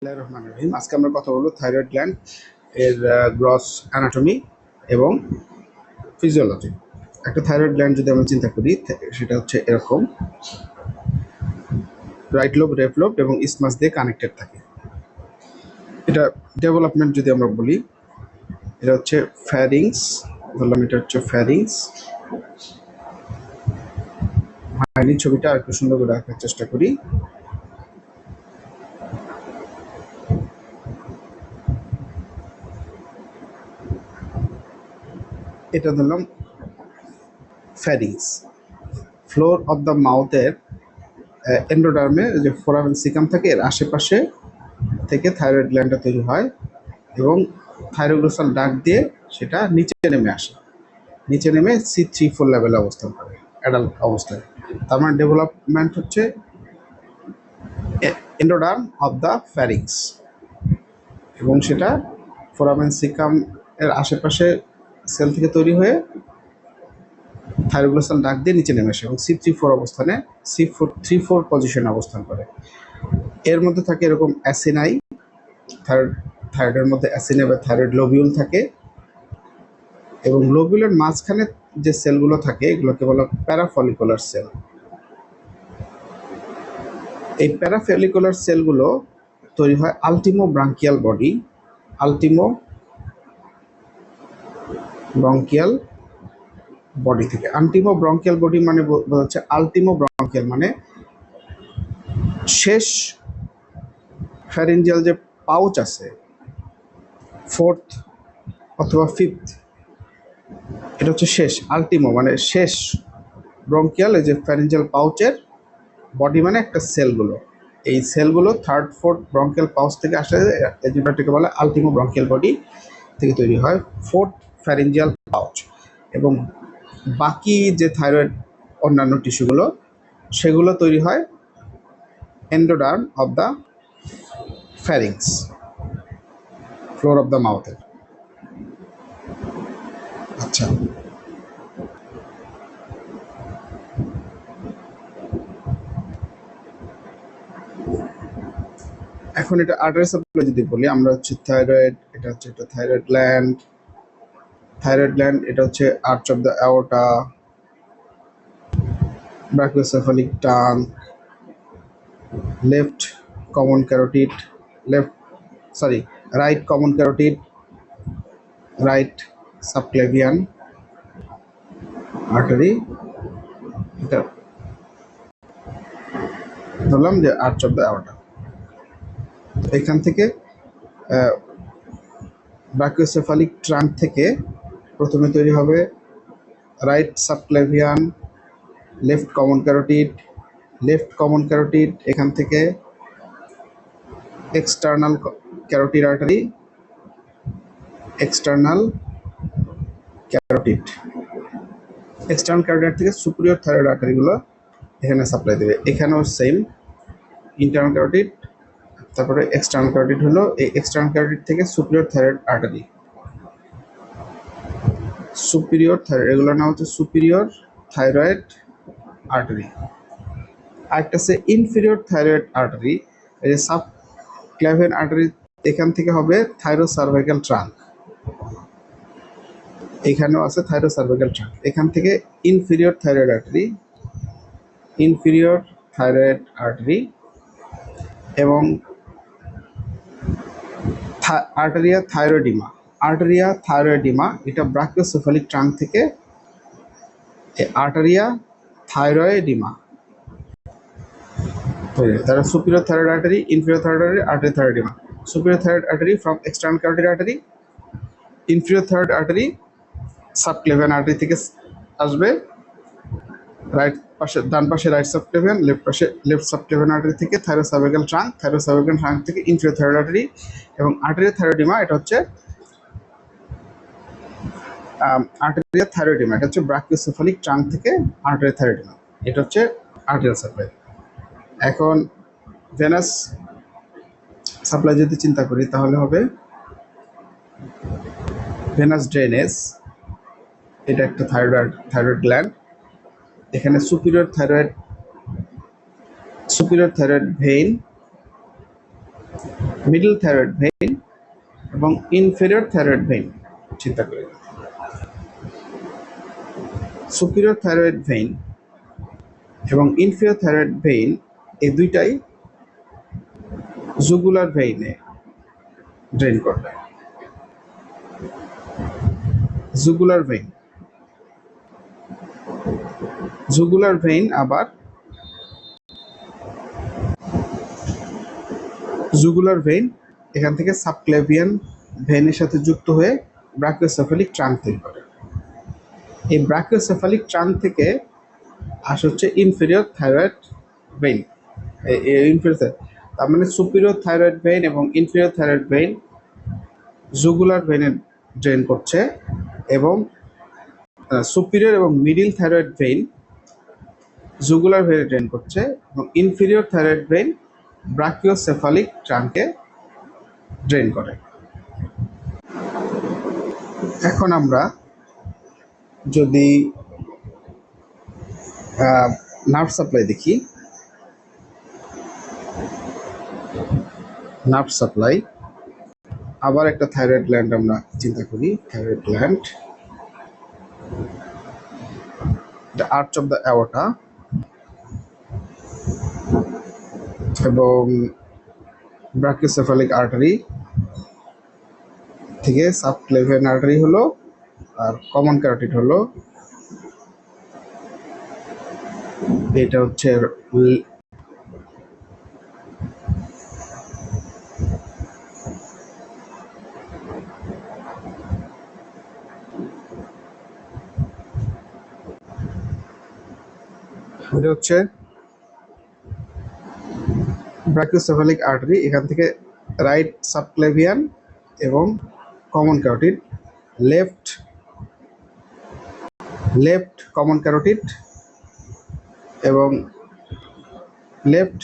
বিসমিল্লাহির রহমানির রহিম। আজকে আমরা কথা বলবো থাইরয়েড গ্ল্যান্ড এর গ্রস অ্যানাটমি এবং ফিজিওলজি। একটা থাইরয়েড গ্ল্যান্ড যদি আমরা চিন্তা করি, সেটা হচ্ছে এরকম, রাইট লোব, লেফট লোব এবং ইসমাস দিয়ে কানেক্টেড থাকে। এটা ডেভেলপমেন্ট যদি আমরা বলি, এটা হচ্ছে ফ্যারিংস, ধরলাম এটা হচ্ছে ফ্যারিংস। হয়নি, ছবিটা আর একটু সুন্দর করে রাখার চেষ্টা করি। এটা ধরলাম ফ্যারিংস। ফ্লোর অফ দ্য মাউথের এন্ডোডার্মে যে ফোরামেন সিকাম থাকে, এর আশেপাশে থেকে থাইরয়েড গ্ল্যান্ডটা তৈরি হয় এবং থাইরোগ্লোসাল ডাক দিয়ে সেটা নিচে নেমে আসে। নিচে নেমে C3-4 লেভেলে অবস্থান করে অ্যাডাল্ট অবস্থায়। তার মানে ডেভেলপমেন্ট হচ্ছে এন্ডোডার্ম অফ দ্য ফ্যারিংস, এবং সেটা ফোরামেন সিকাম এর আশেপাশে সেল থেকে তৈরি হয়ে থাইরোগ্লোসাল ডাক দিয়ে নিচে নেমে আসে এবং C3-4 অবস্থানে C3-4 পজিশনে অবস্থান করে। এর মধ্যে থাকে এরকম অ্যাসিনাই, থাইরয়েডের মধ্যে অ্যাসিনাই বা থাইরয়েড লোবিউল থাকে, এবং লোবিউলের মাঝখানে যে সেলগুলো থাকে এগুলোকে বলা প্যারাফলিকুলার সেল। এই প্যারাফলিকুলার সেলগুলো তৈরি হয় ultimo branchial body, ultimo bronchial body থেকে। আলটিমো ব্রঙ্কিয়াল বডি মানে হচ্ছে আলটিমো ব্রঙ্কিয়াল মানে শেষ ফ্যারিঞ্জিয়াল যে পাউচ আছে, ফোর্থ অথবা ফিফথ, এটা হচ্ছে শেষ। আলটিমো মানে শেষ ব্রঙ্কিয়াল, এই যে ফ্যারিঞ্জিয়াল পাউচের বডি মানে একটা সেলগুলো, এই সেলগুলো থার্ড ফোর্থ ব্রঙ্কিয়াল পাউচ থেকে আসে, যেটাকে বলে আলটিমো ব্রঙ্কিয়াল বডি থেকে তৈরি হয় ফোর্থ ফ্যারিঞ্জিয়াল পাউচ। এবং বাকি যে থাইরয়েড অন্যান্য টিস্যুগুলো, সেগুলো তৈরি হয় endoderm of the pharynx, floor of the মাউথের। আচ্ছা, এখন এটা আর্টারি সাপ্লাই যদি বলি, আমরা হচ্ছে থাইরয়েড, এটা হচ্ছে একটা থাইরয়েড গ্ল্যান্ড। থাইরয়েড গ্ল্যান্ড এটা হচ্ছে arch of the aorta, brachiocephalic tank, left common carotid, right common carotid, right subclavian artery. এটা ধরলাম যে আর্চ অফ দ্য অ্যাওর্টা। এখান থেকে ব্রাকিওসেফালিক ট্রাঙ্ক থেকে প্রথমে তৈরি হবে right subclavian, left common carotid, এখান থেকে external carotid artery, external carotid থেকে সুপিরিয়র থাইরয়েড আর্টারিগুলো এখানে সাপ্লাই দেবে। এখানেও সেম, ইন্টারনাল ক্যারোটিড, তারপরে এক্সটার্নাল ক্যারোটিড হলো, এই এক্সটার্নাল ক্যারোটিড থেকে superior thyroid artery, superior thyroid, এগুলোর নাম হচ্ছে সুপিরিয়র থাইরয়েড আর্টারি। আরেকটা আছে ইনফিরিয়র থাইরয়েড আর্টারি, এই যে সাবক্লেভিয়ান আর্টারি, এখান থেকে হবে থাইরোসার্ভাইকাল ট্রাঙ্ক, এখানেও আছে থাইরোসার্ভাইকাল ট্রাঙ্ক। এখান থেকে ইনফিরিয়র থাইরয়েড আর্টারি এবং আর্টেরিয়া থাইরয়েডিমা, এটা ব্রাকিওসেফালিক ট্রাঙ্ক থেকে আর্টেরিয়া থাইরয়েডিমা তৈরি। তারা superior thyroid artery, inferior thyroid artery, artery thyroidea ima. Superior thyroid artery from external carotid artery, inferior thyroid artery subclavian artery থেকে আসবে, ডান পাশে right subclavian, left subclavian artery থেকে থাইরোসার্ভাইকাল ট্রাঙ্ক থেকে ইনফিরিয়র থাইরয়েড আর্টারি এবং arteria thyroidea ima. এটা হচ্ছে arteria thyroidea ima, এটা হচ্ছে ব্রাকিওসেফালিক ট্রাঙ্ক থেকে আর্টারি থাইরয়েডিমা, এটা হচ্ছে আর্টেরিয়াল সাপ্লাই। এখন ভেনাস সাপ্লাই যদি চিন্তা করি, তাহলে হবে ভেনাস ড্রেনেজ। এটা একটা থাইরয়েড গ্ল্যান্ড, এখানে superior thyroid vein middle thyroid vein এবং ইনফেরিয়র থাইরয়েড ভেইন চিন্তা করি। সুপিরিয়র থাইরয়েড ভেইন এবং ইনফেরিয়র থাইরয়েড ভেইন এই দুইটাই জুগুলার ভেইনে ড্রেন করবে। জুগুলার ভেইন, জুগুলার ভেইন আবার জুগুলার ভেইন এখান থেকে সাবক্লেভিয়ান ভেইনের সাথে যুক্ত হয়ে ব্রাকিওসেফালিক ট্রাঙ্ক তৈরি করে। এই ব্রাকিওসেফালিক ট্রাঙ্ক থেকে আসে হচ্ছে ইনফেরিয়র থাইরয়েড ভেইন। তার মানে সুপিরিয়র থাইরয়েড ভেইন এবং ইনফেরিয়র থাইরয়েড ভেইন জুগুলার ভেইনে ড্রেন করছে এবং সুপিরিয়র এবং মিডিল থাইরয়েড ভেইন জুগুলার ভেইনে ড্রেন করছে এবং ইনফেরিয়র থাইরয়েড ভেইন ব্রাকিওসেফালিক ট্রাঙ্কে ড্রেন করে। এখন আমরা যদি নার্ভ সাপ্লাই দেখি, নার্ভ সাপ্লাই আবার একটা থাইরয়েড গ্ল্যান্ড আমরা চিন্তা করি। Thyroid gland, the arch of the aorta এবং ব্রাকিওসেফালিক আর্টারি থেকে সাবক্লেভিয়ান আর্টারি হলো আর কমন ক্যারোটিড হলো। এটা হচ্ছে ব্রাকিওসেফালিক আর্টারি। এখান থেকে রাইট সাবক্লেভিয়ান এবং common carotid, left common carotid এবং লেফট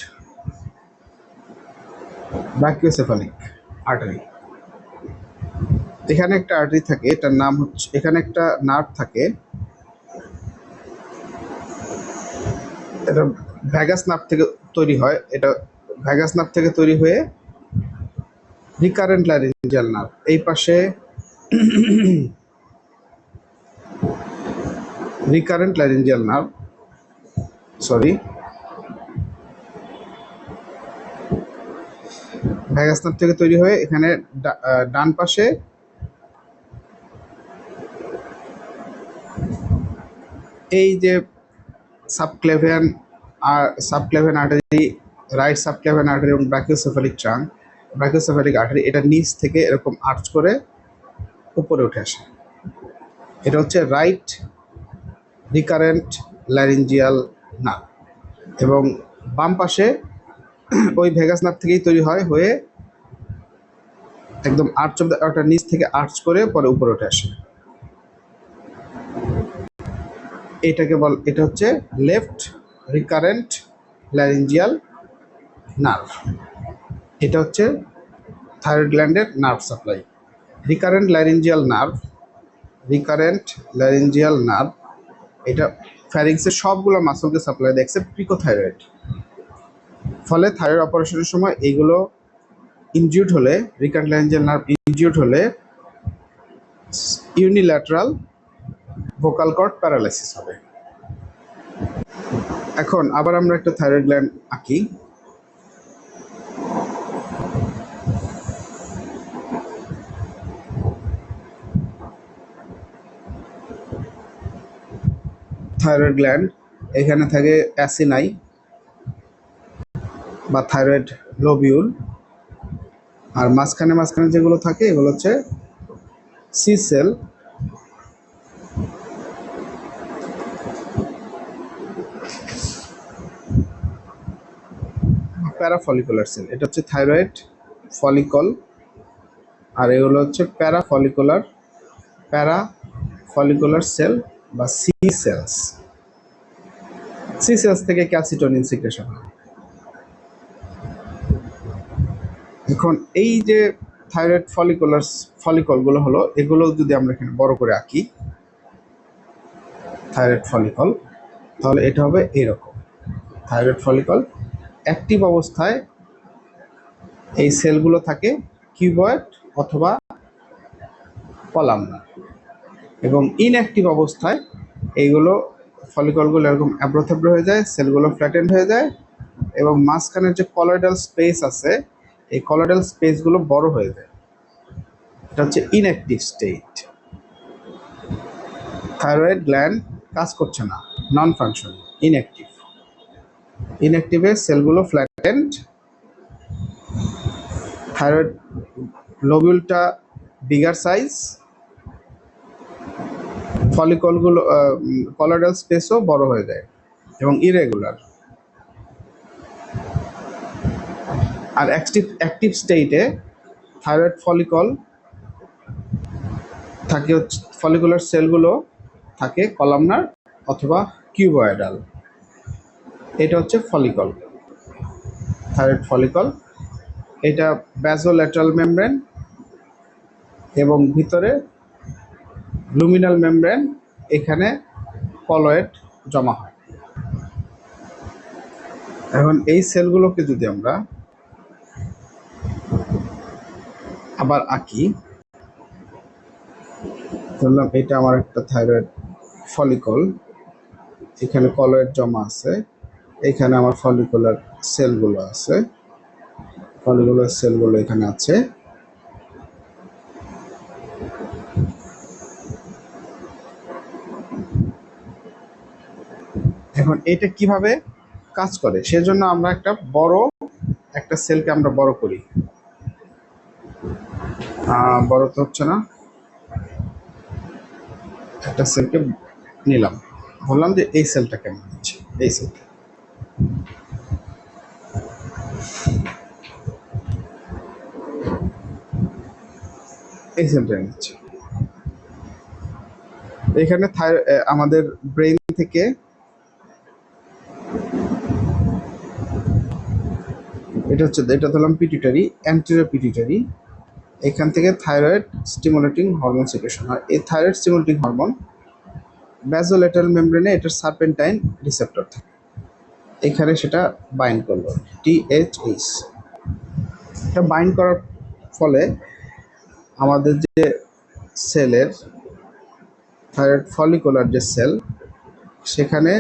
ব্রাকিওসেফালিক আর্টারি। এখানে একটা আর্টারি থাকে, এটার নাম হচ্ছে, এখানে একটা নার্ভ থাকে, এটা ভ্যাগাস নার্ভ থেকে তৈরি হয়। এটা ভ্যাগাস নার্ভ থেকে তৈরি হয়ে রিকারেন্ট ল্যারিঞ্জিয়াল নার্ভ, এই পাশে recurrent laryngeal nerve, vagus nerve থেকে তৈরি হয়ে এখানে ডান পাশে এই যে subclavian artery, right subclavian artery এবং ব্রাকিওসেফালিক ট্রাঙ্ক, ব্রাকিওসেফালিক আর্টারি, এটা নিচ থেকে এরকম আর্চ করে উপরে উঠে আসে। এটা হচ্ছে রাইট রিকারেন্ট ল্যারিঞ্জিয়াল নার্ভ এবং বাম পাশে ওই ভেগাস নার্ভ থেকেই তৈরি হয়, হয়ে একদম আর্চ অফ দ্য আর্টার নিচ থেকে আর্চ করে পরে উপরে উঠে আসে। এটা হচ্ছে লেফট রিকারেন্ট ল্যারিঞ্জিয়াল নার্ভ। এটা হচ্ছে থাইরয়েড গ্ল্যান্ডের nerve supply. Recurrent laryngeal nerve এটা ফ্যারিংসের সবগুলো মাসলকে সাপ্লাই দেয় এক্সেপ্ট পিকোথাইরয়েড। ফলে থাইরয়েড অপারেশনের সময় এইগুলো ইনজিউর্ড হলে, রিকারেন্ট ল্যারিঞ্জিয়াল নার্ভ ইনজিউর্ড হলে ইউনিল্যাটারাল ভোকাল কর্ড প্যারালাইসিস হবে। এখন আবার আমরা একটা থাইরয়েড গ্ল্যান্ড আঁকি। থাইরয়েড গ্ল্যান্ড, এখানে থাকে অ্যাসিনাই বা থাইরয়েড লোবিউল, আর মাঝখানে যেগুলো থাকে এগুলো হচ্ছে সি সেল, প্যারাফলিকুলার সেল। এটা হচ্ছে থাইরয়েড ফলিকল আর এগুলো হচ্ছে প্যারাফলিকুলার সেল বা সি সেলস। সি সেলস থেকে ক্যালসিটোনিন সিক্রেশন হয়। এখন এই যে থাইরয়েড ফলিকলগুলো হলো, এগুলো যদি আমরা এখানে বড় করে আঁকি থাইরয়েড ফলিকল, তাহলে এটা হবে এরকম। থাইরয়েড ফলিকল অ্যাক্টিভ অবস্থায় এই সেলগুলো থাকে কিউবয়েড অথবা কলামনার, এবং ইনঅ্যাক্টিভ অবস্থায় এইগুলো ফলিকলগুলো এরকম অ্যাব্রোথ্যাব্রো হয়ে যায়, সেলগুলো ফ্ল্যাটেন্ড হয়ে যায়, এবং মাঝখানের যে কলয়েডাল স্পেস আছে এই কলয়েডাল স্পেসগুলো বড় হয়ে যায়। এটা হচ্ছে ইনঅ্যাক্টিভ স্টেট। থাইরয়েড গ্ল্যান্ড কাজ করছে না, নন ফাংশন, ইনঅ্যাক্টিভ। ইনঅ্যাক্টিভে সেলগুলো ফ্ল্যাটেন্ড, থাইরয়েড লোবিউলটা বিগার সাইজ, ফলিকলগুলো কলয়েডাল স্পেসও বড় হয়ে যায় এবং ইরেগুলার। আর অ্যাক্টিভ স্টেটে থাইরয়েড ফলিকল থাকে হচ্ছে, ফলিকুলার সেলগুলো থাকে কলামনার অথবা কিউবয়েডাল। এটা হচ্ছে ফলিকল, থাইরয়েড ফলিকল। এটা ব্যাজোল্যাটারাল মেমব্রেন এবং ভিতরে লুমিনাল মেমব্রেন, এখানে কলয়েড জমা হয়। এখন এই সেলগুলোকে যদি আমরা আবার আঁকি, ধরলাম এটা আমার একটা থাইরয়েড ফলিকল, এখানে কলয়েড জমা আছে, এখানে আমার ফলিকুলার সেলগুলো আছে, ফলিকুলার সেলগুলো এখানে আছে। এখন এটা কিভাবে কাজ করে সেজন্য আমরা একটা সেলকে আমরা বড় করি। বড় তো হচ্ছে না, একটা সেলকে নিলাম, বললাম যে এই সেলটা কেমন হচ্ছে, এই সেলটা, এই সেলটা নিচ্ছে। এখানে আমাদের ব্রেইন থেকে এটা ধরলাম পিটুইটারি, অ্যান্টেরিয়র পিটুইটারি, এখান থেকে থাইরয়েড স্টিমুলেটিং হরমোন সিক্রেশন হয়। এই থাইরয়েড স্টিমুলেটিং হরমোন ব্যাজোল্যাটারাল মেমব্রেনে এটার সার্পেন্টাইন রিসেপ্টর থাকে, এখানে সেটা বাইন্ড করলো টিএইচএইচ। এটা বাইন্ড করার ফলে আমাদের যে সেলের থাইরয়েড ফলিকুলার যে সেল, সেখানে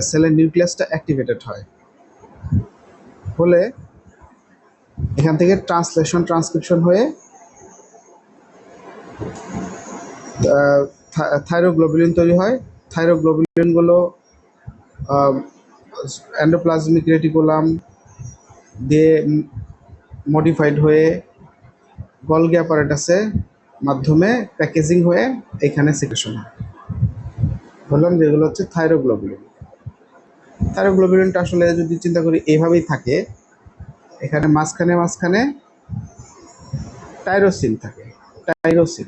সেলের নিউক্লিয়াসটা অ্যাক্টিভেটেড হয়, হলে এখান থেকে ট্রান্সক্রিপশন হয়ে থাইরোগ্লোবুলিন তৈরি হয়। থাইরোগ্লোবুলিনগুলো এন্ডোপ্লাজমিক রেটিকুলাম দিয়ে মডিফাইড হয়ে গলগি অ্যাপারেটাসের মাধ্যমে প্যাকেজিং হয়ে এখানে সিক্রেশন হয়। বললাম যে এগুলো হচ্ছে থাইরোগ্লোবুলিন। থাইরোগ্লোবুলিনটা আসলে যদি চিন্তা করি এইভাবেই থাকে, এখানে মাঝখানে টাইরোসিন থাকে, টাইরোসিন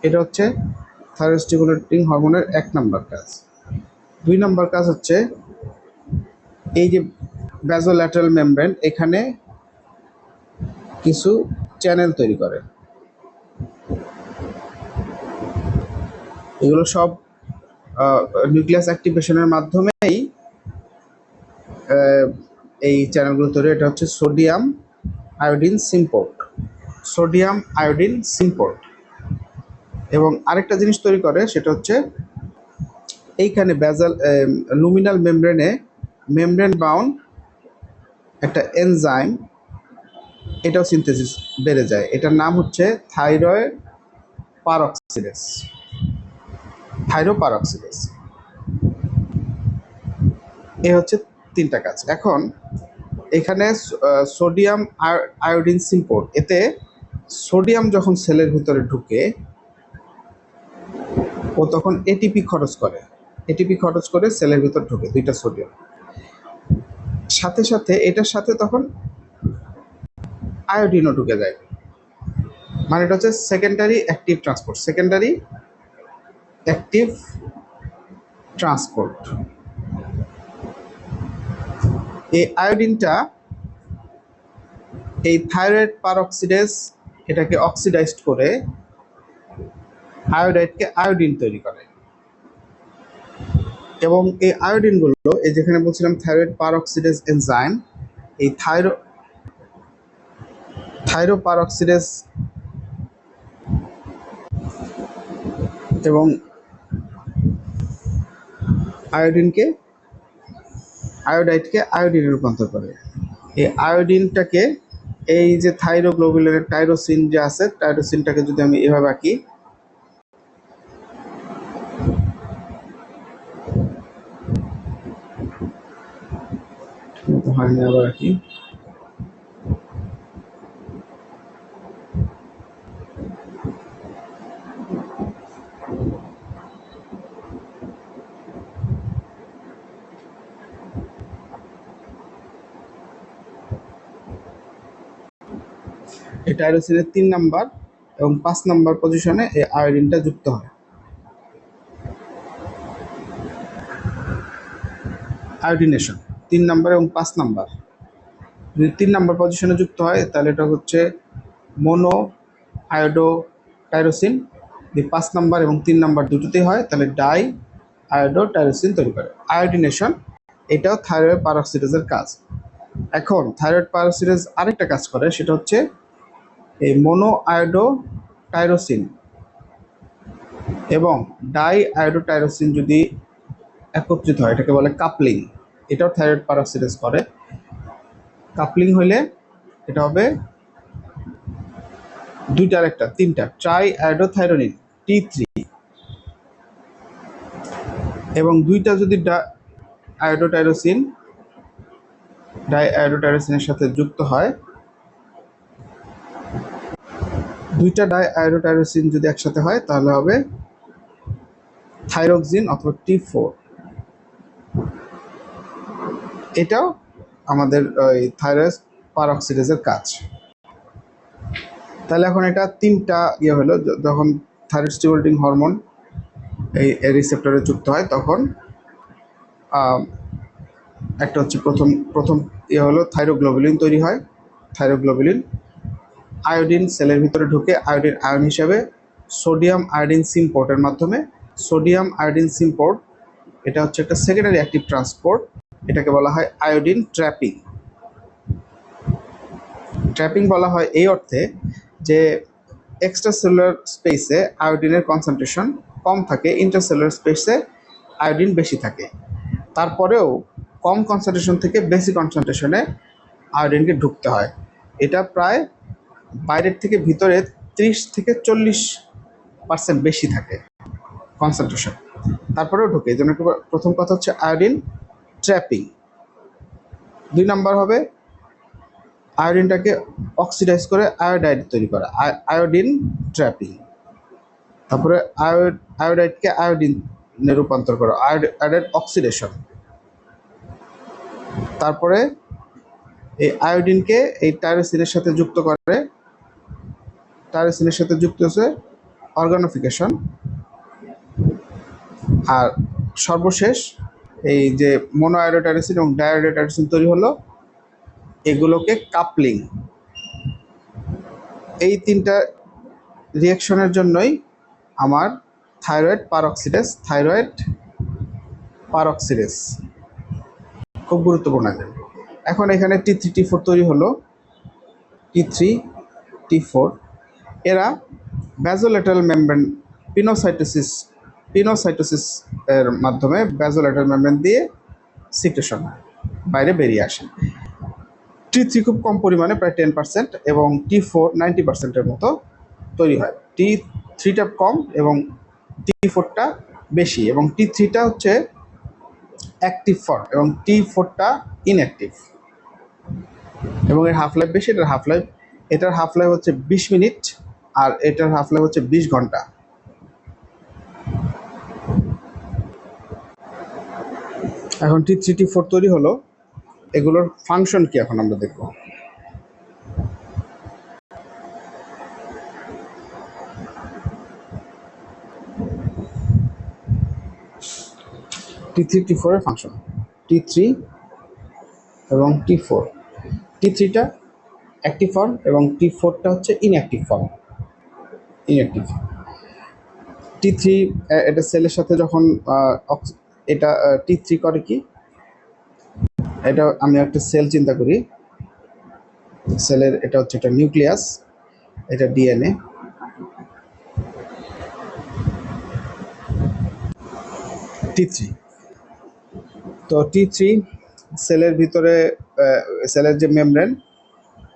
এটা হচ্ছে থাইরয়েড স্টিমুলেটিং হরমোনের 1 নম্বর কাজ। 2 নম্বর কাজ হচ্ছে এই যে ব্যাজোল্যাটারাল মেমব্রেন, এখানে কিছু চ্যানেল তৈরি করে, এগুলো সব নিউক্লিয়াস অ্যাক্টিভেশনের মাধ্যমেই এই চ্যানেলগুলো তৈরি। এটা হচ্ছে সোডিয়াম আয়োডিন সিম্পোর্ট। এবং আরেকটা জিনিস তৈরি করে, সেটা হচ্ছে এইখানে লুমিনাল মেমব্রেন বাউন্ড একটা এনজাইম, এটাও সিনথেসিস বেড়ে যায়, এটার নাম হচ্ছে থাইরোপারক্সিডেস। এ হচ্ছে 3টা কাজ। এখন এখানে সোডিয়াম আয়োডিন সিম্পোর্ট, এতে সোডিয়াম যখন সেলের ভিতরে ঢুকে ও তখন এটিপি খরচ করে সেলের ভিতর ঢুকে 2টা সোডিয়াম, সাথে এটার সাথে তখন আয়োডিনও ঢুকে যায়, মানে এটা হচ্ছে সেকেন্ডারি অ্যাক্টিভ ট্রান্সপোর্ট। এই আয়োডিনটা এই থাইরয়েড পারঅক্সিডেজ এটাকে অক্সিডাইজড করে আয়োডাইডকে আয়োডিন তৈরি করে। এবং এই আয়োডিনগুলো এই যেখানে বলছিলাম থাইরয়েড পারঅক্সিডেজ এনজাইম, এই থাইরোপারঅক্সিডেজ এবং আয়োডাইডকে আয়োডিনে রূপান্তর করে। এই আয়োডিনটাকে এই যে থাইরোগ্লোবুলিনের টাইরোসিন যে আছে, টাইরোসিনটাকে যদি আমি এভাবে আঁকি, হয়নি, আবার আঁকি। এই টাইরোসিনের 3 নাম্বার এবং 5 নাম্বার পজিশনে এই আয়োডিনটা যুক্ত হয়। আয়োডিনেশন 3 নাম্বার এবং 5 নাম্বার, যদি 3 নাম্বার পজিশনে যুক্ত হয় তাহলে এটা হচ্ছে মোনো আয়োডো টাইরোসিন। যদি 5 নাম্বার এবং 3 নাম্বার দুটোতেই হয় তাহলে ডাই আয়োডো টাইরোসিন তৈরি করে। আয়োডিনেশন এটাও থাইরয়েড পারঅক্সিডেজের কাজ। এখন থাইরয়েড পারঅক্সিডেজ আরেকটা কাজ করে, সেটা হচ্ছে এই মোনো আয়োডো টাইরোসিন এবং ডাই আয়োডো টাইরোসিন যদি একত্রিত হয় এটাকে বলে কাপলিং। এটাও থাইরয়েড পারঅক্সিডেজ করে। কাপলিং হইলে এটা হবে দুইটার একটা, তিনটা ট্রাই আয়োডোথাইরোনিন T3, এবং দুইটা যদি আয়োডোটাইরোসিন ডাই আয়োডোটাইরোসিনের সাথে যুক্ত হয়, দুইটা ডাই আয়োডোটাইরোসিন যদি একসাথে হয় তাহলে হবে থাইরোক্সিন অথবা T4। এটাও আমাদের ওই থাইরয়েড পারঅক্সিডেজের কাজ। তাহলে এখন এটা তিনটা হলো, যখন থাইরয়েড স্টিমুলেটিং হরমোন এই রিসেপ্টরে যুক্ত হয় তখন একটা হচ্ছে প্রথম হলো থাইরোগ্লোবুলিন তৈরি হয়। থাইরোগ্লোবুলিন আয়োডিন সেলের ভিতরে ঢুকে আয়োডিন আয়ন হিসাবে সোডিয়াম আয়োডিন সিমপোর্টের মাধ্যমে, সোডিয়াম আয়োডিন সিমপোর্ট এটা হচ্ছে একটা সেকেন্ডারি অ্যাক্টিভ ট্রান্সপোর্ট, এটাকে বলা হয় আয়োডিন ট্র্যাপিং। ট্র্যাপিং বলা হয় এই অর্থে যে এক্সট্রাসেলুলার স্পেসে আয়োডিনের কনসেন্ট্রেশন কম থাকে, ইন্টারসেলুলার স্পেসে আয়োডিন বেশি থাকে, তারপরেও কম কনসেন্ট্রেশন থেকে বেশি কনসেন্ট্রেশনে আয়োডিনকে ঢুকতে হয়। এটা প্রায় বাইরের থেকে ভিতরে 30 থেকে 40% বেশি থাকে কনসেন্ট্রেশন, তারপরেও ঢুকে। এই জন্য প্রথম কথা হচ্ছে আয়োডিন ট্র্যাপিং। 2 নাম্বার হবে আয়োডিনটাকে অক্সিডাইজ করে আয়োডাইড তৈরি করা, আয়োডিন ট্র্যাপিং। তারপরে আয়োডাইডকে আয়োডিনে রূপান্তর করা, আয়োডাইড অক্সিডেশন। তারপরে এই আয়োডিনকে এই টাইরোসিনের সাথে যুক্ত করে, টাইরোসিনের সাথে যুক্ত হচ্ছে অর্গানোফিকেশন। আর সর্বশেষ এই যে মোনো আয়োডোটাইরোসিন এবং ডাইআয়োডোটাইরোসিন তৈরি হলো, এগুলোকে কাপলিং। এই তিনটা রিয়াকশনের জন্যই আমার থাইরয়েড পারঅক্সিডেজ খুব গুরুত্বপূর্ণ। এখন এখানে T3 T4 তৈরি হলো, T3 T4 এরা ব্যাজোল্যাটারাল মেমব্রেন পিনোসাইটোসিস এর মাধ্যমে ব্যাজোল্যাটারাল মেমব্রেন দিয়ে সিক্রেশন হয়, বাইরে বেরিয়ে আসে। T3 খুব কম পরিমাণে, প্রায় 10%, এবং T4 90%-এর মতো তৈরি হয়। T3টা কম এবং T4টা বেশি, এবং T3টা হচ্ছে অ্যাক্টিভ ফর্ম এবং T4টা ইনঅ্যাক্টিভ, এবং এর হাফ লাইফ বেশি। এটার হাফ লাইফ হচ্ছে 20 মিনিট আর এটার হাফ লাইফ হচ্ছে 20 ঘন্টা। এখন T3 T4 তৈরি হলো, এগুলোর ফাংশন কি এখন আমরা দেখব। T3 T4 এর ফাংশন, T3 এবং T4, T3টা অ্যাক্টিভ ফর্ম এবং T4টা হচ্ছে ইনঅ্যাক্টিভ ফর্ম। T3 এটা সেলের সাথে যখন এটা T3 করে কি, এটা আমি একটা সেল চিন্তা করি, সেলের এটা হচ্ছে একটা নিউক্লিয়াস, এটা ডিএনএ, T3। তো T3 সেলের ভিতরে, সেলের যে মেমব্রেন,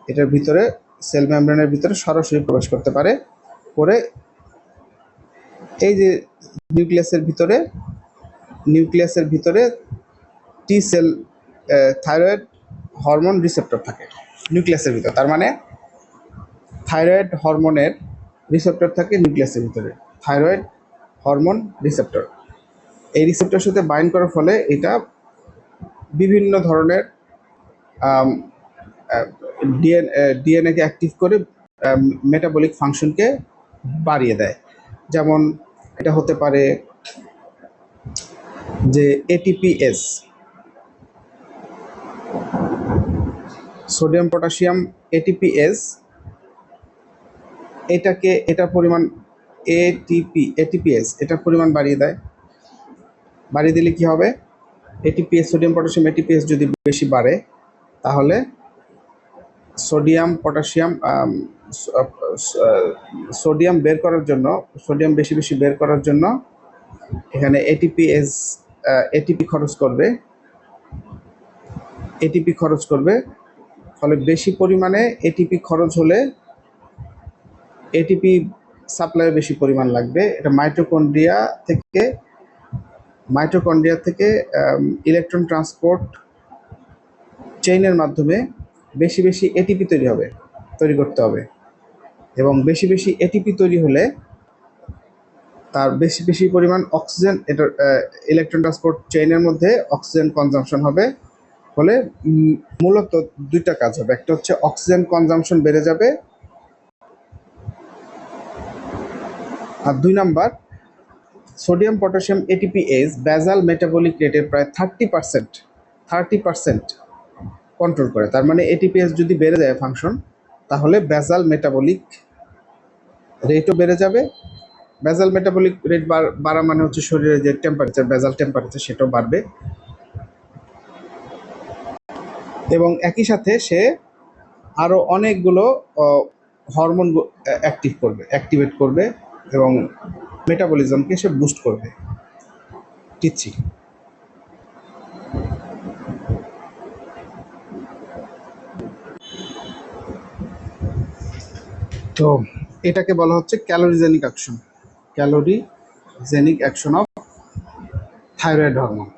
এটার ভিতরে, সেল মেমব্রেনের ভিতরে সরাসরি প্রবেশ করতে পারে, করে এই যে নিউক্লিয়াসের ভিতরে টি সেল থাইরয়েড হরমোন রিসেপ্টর থাকে নিউক্লিয়াসের ভিতরে। তার মানে থাইরয়েড হরমোনের রিসেপ্টর থাকে নিউক্লিয়াসের ভিতরে, থাইরয়েড হরমোন রিসেপ্টর। এই রিসেপ্টরের সাথে বাইন্ড করার ফলে এটা বিভিন্ন ধরনের ডিএনএকে অ্যাক্টিভ করে মেটাবলিক ফাংশনকে বাড়িয়ে দেয়। যেমন এটা হতে পারে যে এটিপিএস, সোডিয়াম পটাশিয়াম এটিপিএস, এটার পরিমাণ এটিপিএস এটার পরিমাণ বাড়িয়ে দেয়। বাড়িয়ে দিলে কি হবে, এটিপিএস, সোডিয়াম পটাশিয়াম এটিপিএস যদি বেশি বাড়ে, তাহলে সোডিয়াম বের করার জন্য, সোডিয়াম বেশি বেশি বের করার জন্য এখানে এটিপি খরচ করবে। ফলে বেশি পরিমাণে এটিপি খরচ হলে এটিপি সাপ্লাই বেশি পরিমাণ লাগবে। এটা মাইটোকন্ড্রিয়া থেকে ইলেকট্রন ট্রান্সপোর্ট চেইনের মাধ্যমে বেশি বেশি এটিপি তৈরি করতে হবে, এবং বেশি বেশি এটিপি তৈরি হলে তার বেশি বেশি পরিমাণ অক্সিজেন, এটা ইলেকট্রন ট্রান্সপোর্ট চেইনের মধ্যে অক্সিজেন কনজাম্পশন হবে। ফলে মূলত দুইটা কাজ হবে, একটা হচ্ছে অক্সিজেন কনজাম্পশন বেড়ে যাবে, আর 2 number, sodium potassium ATPase basal metabolic রেটের প্রায় 30% কন্ট্রোল করে। তার মানে এটিপিএস যদি বেড়ে যায় ফাংশন, তাহলে বেসাল মেটাবলিক রেটও বেড়ে যাবে। বেসাল মেটাবলিক রেট বাড়া মানে হচ্ছে শরীরের যে টেম্পারেচার, বেসাল টেম্পারেচার, সেটাও বাড়বে। এবং একই সাথে সে আরও অনেকগুলো হরমোন অ্যাক্টিভেট করবে এবং মেটাবলিজমকে সে বুস্ট করবে। T3। তো এটাকে বলা হচ্ছে calorigenic action of thyroid hormone.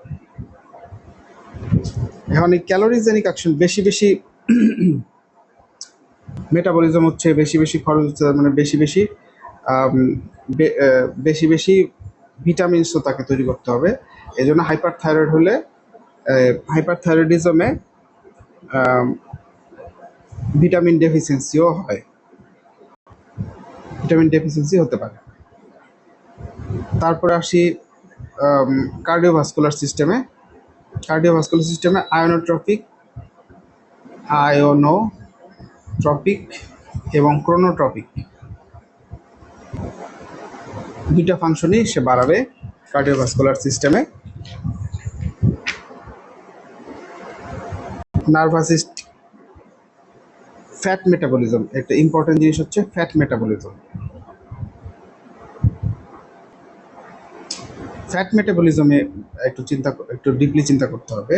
এখন এই ক্যালোরিজেনিক অ্যাকশন বেশি বেশি মেটাবলিজম হচ্ছে, বেশি বেশি খরচ হচ্ছে, মানে বেশি বেশি ভিটামিনসও তাকে তৈরি করতে হবে। এই জন্য হাইপারথাইরয়েডিজমে ভিটামিন ডেফিসিয়েন্সি হতে পারে। তারপরে আসি কার্ডিওভাস্কুলার সিস্টেমে আয়োনোট্রপিক এবং ক্রোনোট্রপিক দুইটা ফাংশনই সে বাড়াবে কার্ডিওভাস্কুলার সিস্টেমে। নার্ভাস সিস্টেম, ফ্যাট মেটাবলিজম, একটা ইম্পর্টেন্ট জিনিস হচ্ছে ফ্যাট মেটাবলিজমে একটু ডিপলি চিন্তা করতে হবে।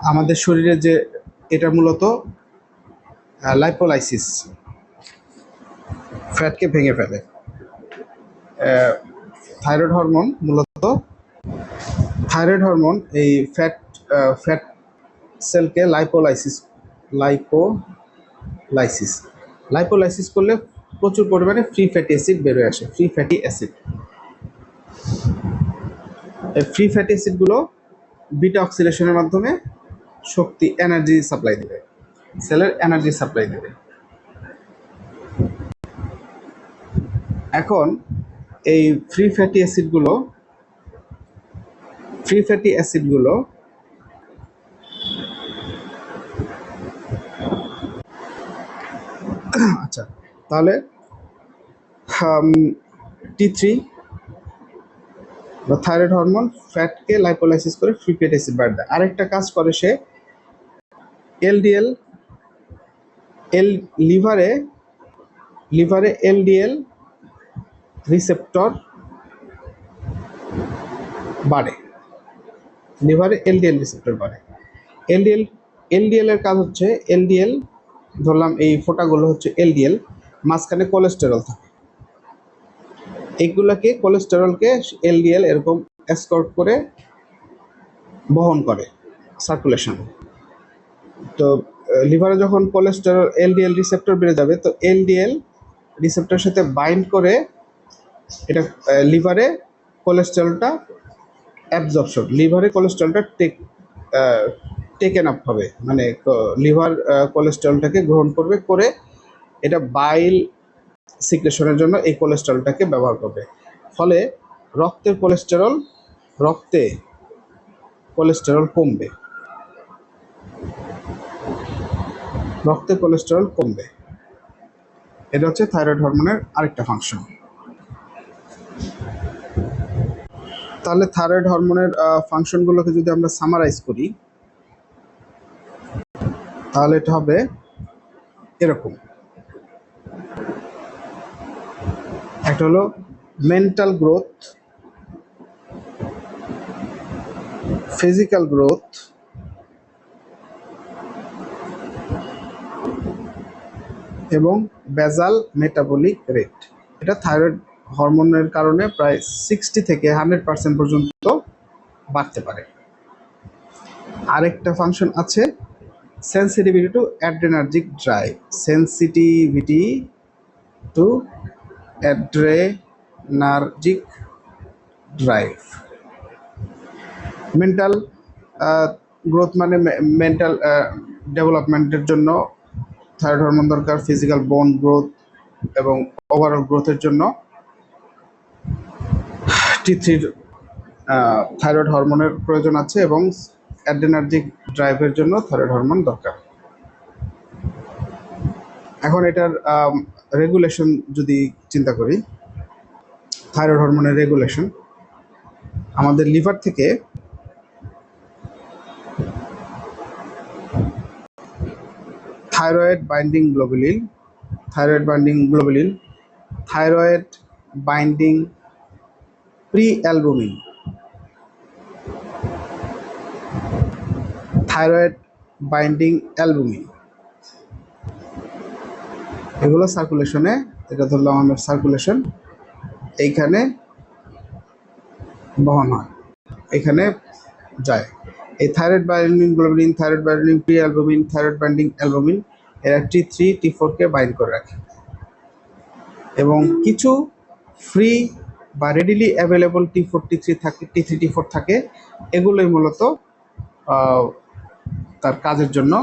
আমাদের শরীরে যে এটা মূলত লাইপোলাইসিস, ফ্যাটকে ভেঙে ফেলে। থাইরয়েড হরমোন এই ফ্যাট সেলকে লাইপোলাইসিস করলে প্রচুর পরিমাণে ফ্রি ফ্যাটি অ্যাসিড বেরোয় আসে। এই ফ্রি ফ্যাটি অ্যাসিডগুলো বিটা অক্সিডেশনের মাধ্যমে এনার্জি সাপ্লাই দেবে, সেলের এনার্জি সাপ্লাই দেবে। এখন এই ফ্রি ফ্যাটি অ্যাসিডগুলো আচ্ছা, তাহলে T3 বা থাইরয়েড হরমোন ফ্যাটকে লাইপোলাইসিস করে ফ্রি ফ্যাটি অ্যাসিড বাড়ায় দেয়। আরেকটা কাজ করে সে এলডিএল লিভারে এলডিএল রিসেপ্টর বাড়ে, লিভারে এলডিএল রিসেপ্টর বাড়ে। এলডিএল এলডিএল এর কাজ হচ্ছে, এলডিএল ধরলাম এই ফোঁটাগুলো হচ্ছে এলডিএল, মাঝখানে কোলেস্টেরল থাকে, এইগুলোকে কোলেস্টেরলকে এলডিএল এরকম এসকর্ট করে বহন করে সার্কুলেশন। তো লিভারে যখন কোলেস্টেরল এলডিএল রিসেপ্টর বেড়ে যাবে, তো এলডিএল রিসেপ্টরের সাথে বাইন্ড করে এটা লিভারে কোলেস্টেরলটা অ্যাবজর্পশন, লিভারে কোলেস্টেরলটা টেকেন আপ হবে, মানে লিভার কোলেস্টেরলটাকে গ্রহণ করবে, করে এটা বাইল সিক্রেশনের জন্য এই কোলেস্টেরলটাকে ব্যবহার করবে। ফলে রক্তে কোলেস্টেরল কমবে, এটা হচ্ছে থাইরয়েড হরমোনের আরেকটা ফাংশন। তাহলে থাইরয়েড হরমোনের ফাংশনগুলোকে যদি আমরা সামারাইজ করি, তাহলে এটা হবে এরকম। একটা হলো মেন্টাল গ্রোথ, ফিজিক্যাল গ্রোথ, এবং বেজাল মেটাবলিক রেট। এটা থাইরয়েড হরমোনের কারণে প্রায় 60 থেকে 100% পর্যন্ত বাড়তে পারে। আরেকটা ফাংশন আছে sensitivity to adrenergic drive, sensitivity to adrenergic drive. Mental growth মানে মেন্টাল ডেভেলপমেন্টের জন্য থাইরয়েড হরমোন দরকার, ফিজিক্যাল বোন গ্রোথ এবং ওভারঅল গ্রোথের জন্য T3 থাইরয়েড হরমোনের প্রয়োজন আছে, এবং অ্যাড্রেনার্জিক ড্রাইভের জন্য থাইরয়েড হরমোন দরকার। এখন এটার রেগুলেশন যদি চিন্তা করি, থাইরয়েড হরমোনের রেগুলেশন আমাদের লিভার থেকে thyroid binding globulin, thyroid binding pre albumin, thyroid binding albumin, এগুলো সার্কুলেশনে, এটা ধরলাম আমার সার্কুলেশন, এইখানে বহন হয়, এখানে যায়। এই thyroid binding globulin, thyroid binding pre albumin, thyroid binding albumin এরা T3 T4কে বাইন্ড করে রাখে, এবং কিছু ফ্রি বা রেডিলি অ্যাভেলেবল T4 T3 থাকে, T3 T4 থাকে, এগুলোই মূলত তার কাজের জন্য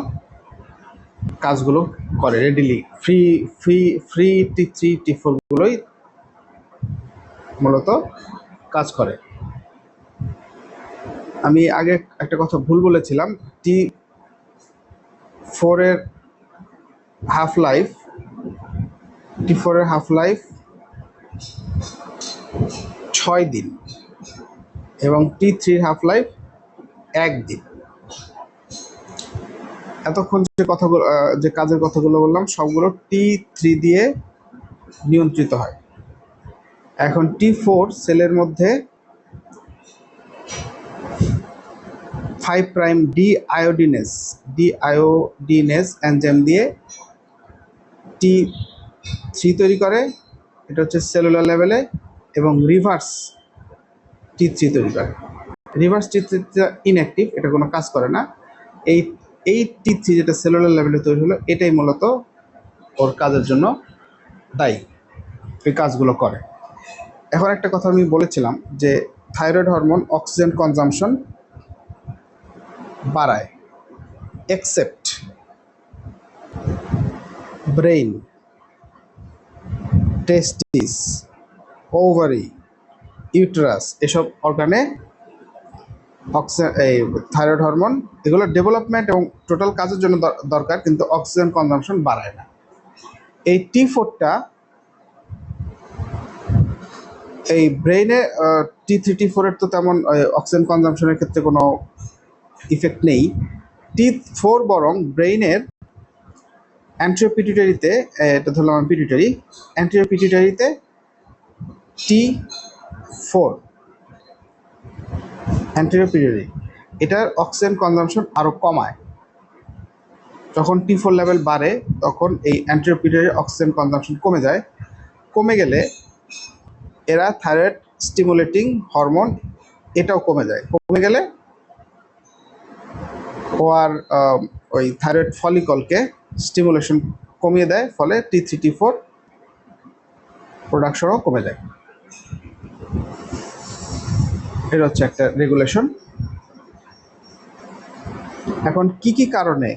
কাজগুলো করে। রেডিলি ফ্রি T3 T4 গুলোই মূলত কাজ করে। আমি আগে একটা কথা ভুল বলেছিলাম, T4 এর হাফ লাইফ 6 দিন এবং T3 হাফ লাইফ 1 দিন। এতক্ষণ যে কথাগুলো, যে কাজের কথাগুলো বললাম, সবগুলো T3 দিয়ে নিয়ন্ত্রিত হয়। এখন T4 সেলের মধ্যে 5 প্রাইম ডিআয়োডিনেজ এনজাইম দিয়ে T3 তৈরি করে, এটা হচ্ছে সেলুলার লেভেলে, এবং রিভার্স T3 তৈরি করে। রিভার্স T3 ইনঅ্যাক্টিভ, এটা কোনো কাজ করে না। এই T3 যেটা সেলুলার লেভেলে তৈরি হলো, এটাই মূলত ওর কাজের জন্য দায়ী, এই কাজগুলো করে। এখন একটা কথা আমি বলেছিলাম যে থাইরয়েড হরমোন অক্সিজেন কনজাম্পশন বাড়ায়, এক্সেপ্ট ব্রেইন, টেস্টিস, ওভারি, ইউটেরাস, এসব অর্গানে এই থাইরয়েড হরমোন, এগুলো ডেভেলপমেন্ট এবং টোটাল কাজের জন্য দরকার, কিন্তু অক্সিজেন কনজাম্পশন বাড়ায় না। এই T4টা এই ব্রেইনে T3 T4 এর তো তেমন অক্সিজেন কনজাম্পশনের ক্ষেত্রে কোনো ইফেক্ট নেই। T4 বরং ব্রেইনের অ্যান্টেরিওপিটুইটারিতে, এটা ধরলাম আমি পিটুইটারি, অ্যান্টেরিওপিটুইটারিতে T4 অ্যান্টেরিওপিটুইটারি, এটার অক্সিজেন কনজাম্পশন আরও কমায়। যখন T4 লেভেল বাড়ে তখন এই অ্যান্টেরিওপিটুইটারি অক্সিজেন কনজাম্পশন কমে যায়। কমে গেলে এরা থাইরয়েড স্টিমুলেটিং হরমোন এটাও কমে যায়। কমে গেলে ও আর ওই থাইরয়েড ফলিকলকে স্টিমুলেশন কমিয়ে দেয়, ফলে T3 T4 প্রোডাকশনও কমে যায়। এটা হচ্ছে একটা রেগুলেশন। এখন কি কি কারণে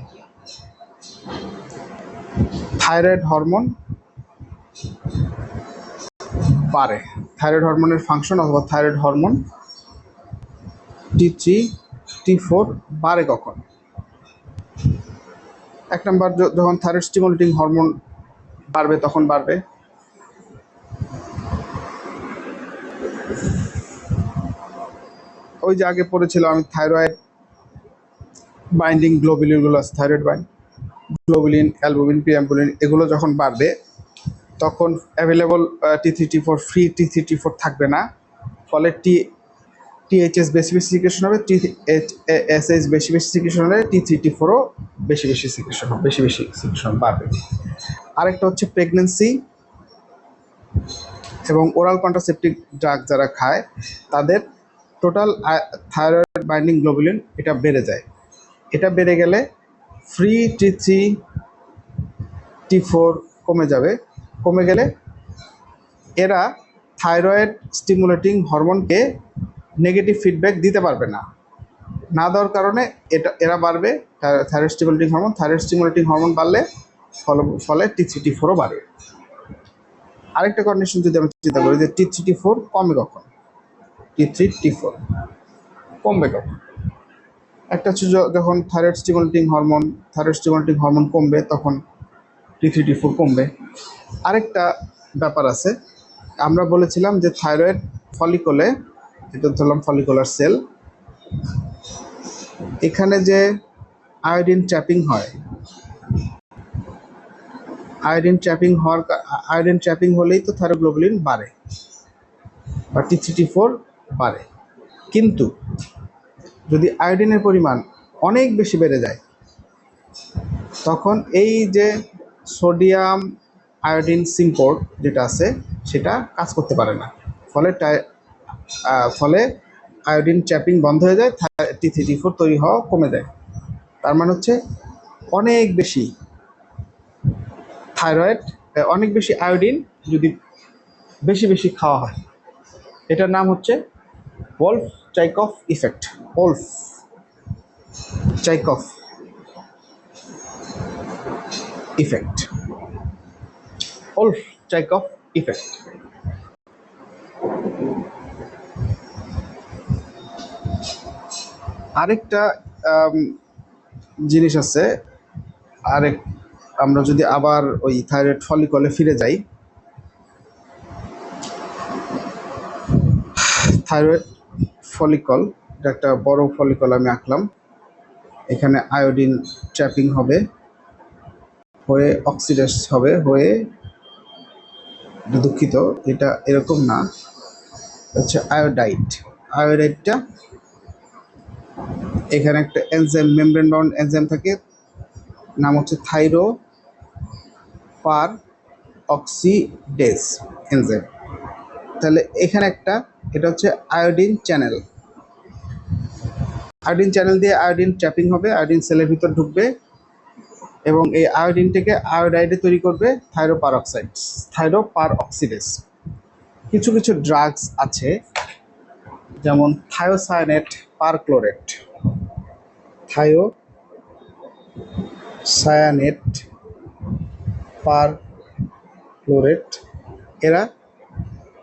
থাইরয়েড হরমোন বাড়ে, থাইরয়েড হরমোনের ফাংশন অথবা থাইরয়েড হরমোন T3 T4 বাড়ে কখন? এক নম্বর, যখন থাইরয়েড স্টিমুলেটিং হরমোন বাড়বে তখন বাড়বে ওই যে আগে পড়েছিলাম আমি, থাইরয়েড বাইন্ডিং গ্লোবুলিনগুলো আছে, থাইরয়েড গ্লোবুলিন, অ্যালবুমিন, প্রিঅ্যাম্বুলিন, এগুলো যখন বাড়বে তখন available T3 T4 free T3 T4 থাকবে না, ফলে THS বেশি বেশি সিক্রেশন হবে, THS বেশি বেশি সিক্রেশন হলে T3 T4ও বেশি বেশি সিক্রেশন বাড়বে। আরেকটা হচ্ছে প্রেগনেন্সি এবং ওরাল কন্ট্রাসেপটিভ ড্রাগ যারা খায় তাদের টোটাল থাইরয়েড বাইন্ডিং গ্লোবুলিন এটা বেড়ে যায়। এটা বেড়ে গেলে ফ্রি T3 T4 কমে যাবে। কমে গেলে এরা থাইরয়েড স্টিমুলেটিং হরমোনকে নেগেটিভ ফিডব্যাক দিতে পারবে না, না দেওয়ার কারণে এরা বাড়বে থাইরয়েড স্টিমুলেটিং হরমোন বাড়লে ফলে T3 T4ও বাড়বে। আরেকটা কন্ডিশন যদি আমরা চিন্তা করি যে T3 T4 কমে কখন, T3 T4 কমবে কখন? একটা হচ্ছে যখন থাইরয়েড স্টিমুলেটিং হরমোন কমবে তখন T3 T4 কমবে। আরেকটা ব্যাপার আছে, আমরা বলেছিলাম যে থাইরয়েড ফলিকলে, এটা ধরলাম ফলিকুলার সেল, এখানে যে আয়োডিন ট্র্যাপিং হয়, আয়োডিন ট্র্যাপিং হলেই তো থাইরোগ্লোবুলিন বাড়ে বা T3 T4 বাড়ে। কিন্তু যদি আয়োডিনের পরিমাণ অনেক বেশি বেড়ে যায় তখন এই যে সোডিয়াম আয়োডিন সিম্পোর্ট যেটা আছে সেটা কাজ করতে পারে না, ফলে আয়োডিন ট্র্যাপিং বন্ধ হয়ে যায়, T3 T4 তৈরি হওয়া কমে যায়। তার মানে হচ্ছে অনেক বেশি আয়োডিন যদি বেশি বেশি খাওয়া হয়, এটার নাম হচ্ছে ওলফ-চাইকফ ইফেক্ট। ওলফ-চাইকফ ইফেক্ট। আরেকটা জিনিস আছে, আমরা যদি আবার ওই থাইরয়েড ফলিকলে ফিরে যাই, থাইরয়েড ফলিকল, এটা একটা বড় ফলিকল আমি আঁকলাম, এখানে আয়োডিন ট্র্যাপিং হবে, হয়ে অক্সিডেস হবে, হয়ে, দুঃখিত এটা এরকম না, হচ্ছে আয়োডাইডটা এখানে একটা এনজাইম, মেমব্রেন বাউন্ড এনজাইম থাকে, নাম হচ্ছে থাইরোপার অক্সিডেজ এনজাইম। তাহলে এখানে এটা হচ্ছে আয়োডিন চ্যানেল দিয়ে আয়োডিন ট্র্যাপিং হবে, আয়োডিন সেলের ভিতর ঢুকবে এবং এই আয়োডিনটাকে আয়োডাইডে তৈরি করবে থাইরোপার অক্সিডেজ। কিছু কিছু ড্রাগস আছে যেমন থায়োসায়ানেট পারক্লোরেট, এরা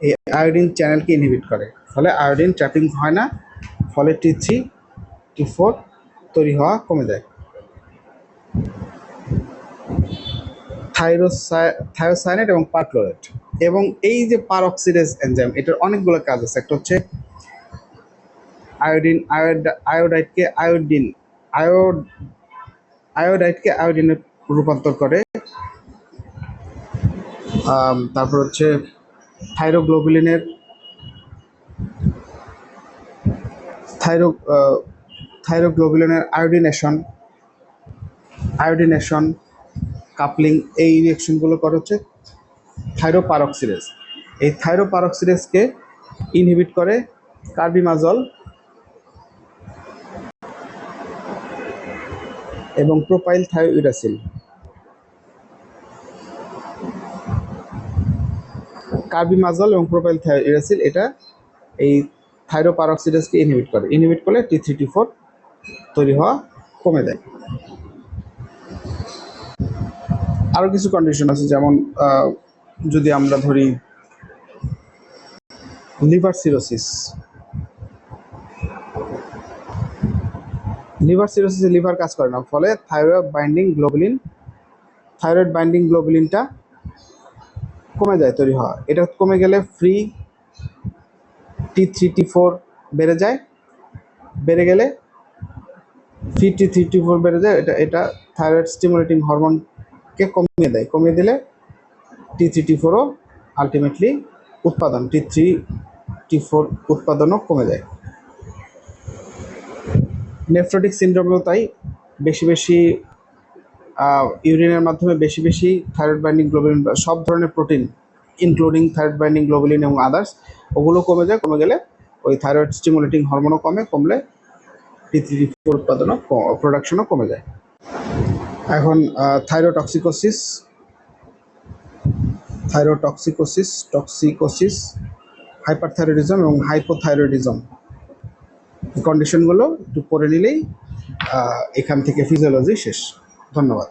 এই আয়োডিন চ্যানেলকে ইনহিবিট করে, ফলে আয়োডিন ট্র্যাপিং হয় না, ফলে T3 T4 তৈরি হওয়া কমে যায়। থায়োসায়ানেট এবং পারক্লোরেট এবং এই যে পারঅক্সিডেজ এনজাইম, এটার অনেকগুলো কাজ আছে। একটা হচ্ছে আয়োডাইডকে আয়োডিনে রূপান্তর করে। তারপর হচ্ছে থাইরোগ্লোবুলিনের থাইরোগ্লোবুলিনের আয়োডিনেশন কাপলিং, এই রিঅ্যাকশনগুলো করে হচ্ছে থাইরোপারক্সিডেজ। এই থাইরোপারক্সিডেজকে ইনহিবিট করে কার্বিমাজল এবং প্রোপাইল থায়োইরাসিল। কার্বিমাজল এবং প্রোপাইল থায়োইরাসিল এটা এই থাইরোপারক্সিডেজকে ইনহিবিট করলে T3T4 তৈরি হওয়া কমে যায়। আরও কিছু কন্ডিশন আছে, যেমন যদি আমরা ধরি লিভার সিরোসিসে লিভার কাজ করে না, ফলে থাইরয়েড বাইন্ডিং গ্লোবুলিনটা কমে যায় তৈরি হওয়া। এটা কমে গেলে ফ্রি T3T4 বেড়ে যায়, এটা থাইরয়েড স্টিমুলেটিং হরমোনকে কমিয়ে দিলে T3T4ও আলটিমেটলি T3T4 উৎপাদনও কমে যায়। নেফ্রোটিক সিনড্রোমেও তাই বেশি ইউরিনের মাধ্যমে বেশি থাইরয়েড বাইন্ডিং গ্লোবুলিন, সব ধরনের protein including thyroid binding globulin এবং আদার্স, ওগুলো কমে গেলে ওই থাইরয়েড স্টিমুলেটিং হরমোনও কমলে T3T4 প্রোডাকশনও কমে যায়। এখন থাইরোটক্সিকোসিস, হাইপারথাইরয়েডিজম এবং হাইপোথাইরয়েডিজম, কন্ডিশনগুলো একটু পড়ে নিলেই এখান থেকে ফিজিওলজি শেষ। ধন্যবাদ।